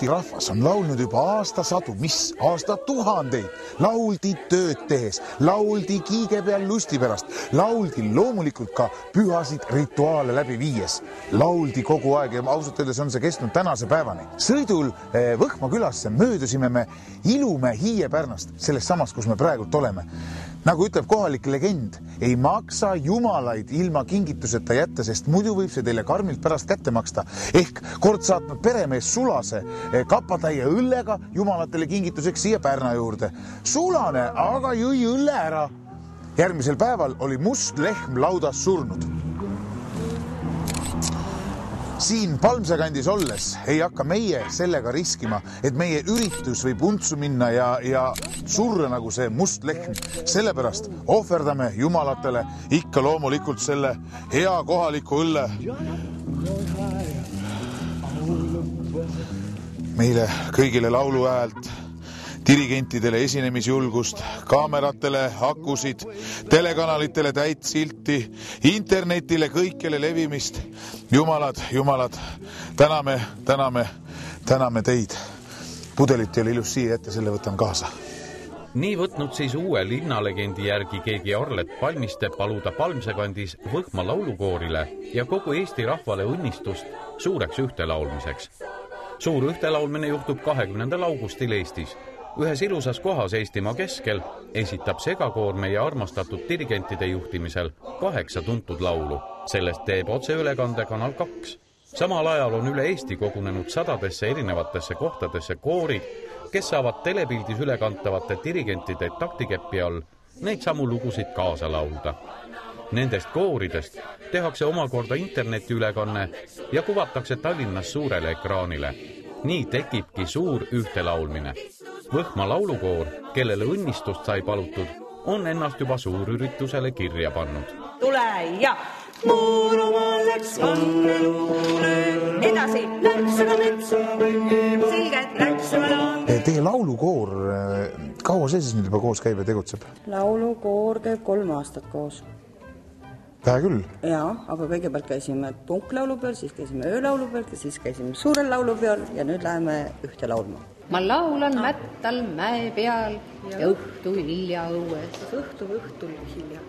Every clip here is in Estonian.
Eesti rahvas on laulnud juba aastasadu, mis aastatuhandeid. Lauldi tööd tehes, lauldi kiige peal lusti pärast, lauldi loomulikult ka pühasid rituaale läbi viies. Lauldi kogu aeg ja ausalt öeldes on see kestnud tänase päevani. Sõidul Võhma külasse möödusime me Ilumäe Hiie-Pärnast, selles samas, kus me praegult oleme. Nagu ütleb kohalik legend, ei maksa jumalaid ilma kingituseta jätta, sest muidu võib see teile karmilt pärast kätte maksta. Ehk kord saatnud peremees Sulase kapatäie õllega jumalatele kingituseks siia Pärna juurde. Sulane aga jõi õlle ära. Järgmisel päeval oli must lehm laudas surnud. Siin Palmsekandis olles ei hakka meie sellega riskima, et meie üritus võib untsu minna ja surra nagu see must lehm. Sellepärast ohverdame jumalatele ikka loomulikult selle hea kohaliku õlle. Meile kõigile lauluhäält, dirigentidele esinemisjulgust, kaameratele akusid, telekanalitele täit silti, internetile kõikjale levimist. Jumalad, täname teid. Pudelit oli ilus siia ette, selle võtan kaasa. Nii võtnud siis uue linnalegendi järgi keegi Arlet Palmiste paluda Palmsekandis Võhma laulukoorile ja kogu Eesti rahvale õnnistust suureks ühtelaulmiseks. Suur ühtelaulmine juhtub 20. augustil Eestis. Ühes ilusas kohas Eestimaa keskel esitab segakoor meie armastatud dirigentide juhtimisel 8 tuntud laulu. Sellest teeb otseülekande Kanal 2. Samal ajal on üle Eesti kogunenud 100 erinevatesse kohtadesse koorid, kes saavad telepildis ülekantavate dirigentide taktikeppi all neid samu lugusid kaasa laulda. Nendest kooridest tehakse omakorda internetiülekanne ja kuvatakse Tallinnas suurele ekraanile. Nii tekibki suur ühtelaulmine. Võhma laulukoor, kellele õnnistust sai palutud, on ennast juba suurüritusele kirja pannud. Tule ja Muurumaa läks vanneluule. Edasi läks aga metsa selgelt läks aga. Teie laulukoor, kaua see siis nüüd juba koos käib ja tegutseb? Laulukoor käib 3 aastat koos. Vähe küll? Jaa, aga kõigepealt käisime punklaulu peal, siis käisime öölaulu peal ja siis käisime suurel laulu peal ja nüüd läheme ühte laulma. Ma laulan mättal mäe peal ja õhtul hilja õues.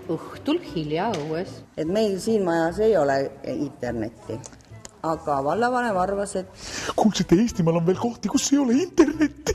Õhtul hilja õues. Et meil siin majas ei ole internetti, aga vallavanem arvas, et... Kuulsite, Eestimaal on veel kohti, kus ei ole internetti.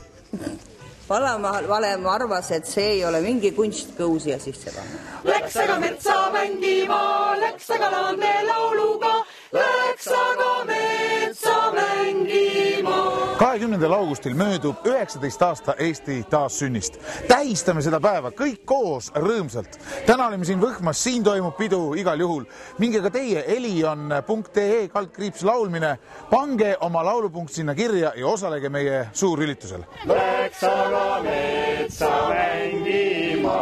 Vallavanem arvas, et see ei ole mingi kunstkõusi ja sisse panna. Läks aga metsa mängima, läks aga laande lauluga, läks aga metsa mängima. 20. augustil möödub 19 aasta Eesti taassünnist. Tähistame seda päeva kõik koos rõõmsalt. Täna olime siin Võhmas, siin toimub pidu igal juhul. Minge ka teie elion.ee/laulmine. Pange oma laulupunkt sinna kirja ja osalege meie suurüritusel. Läks aga metsa mängima,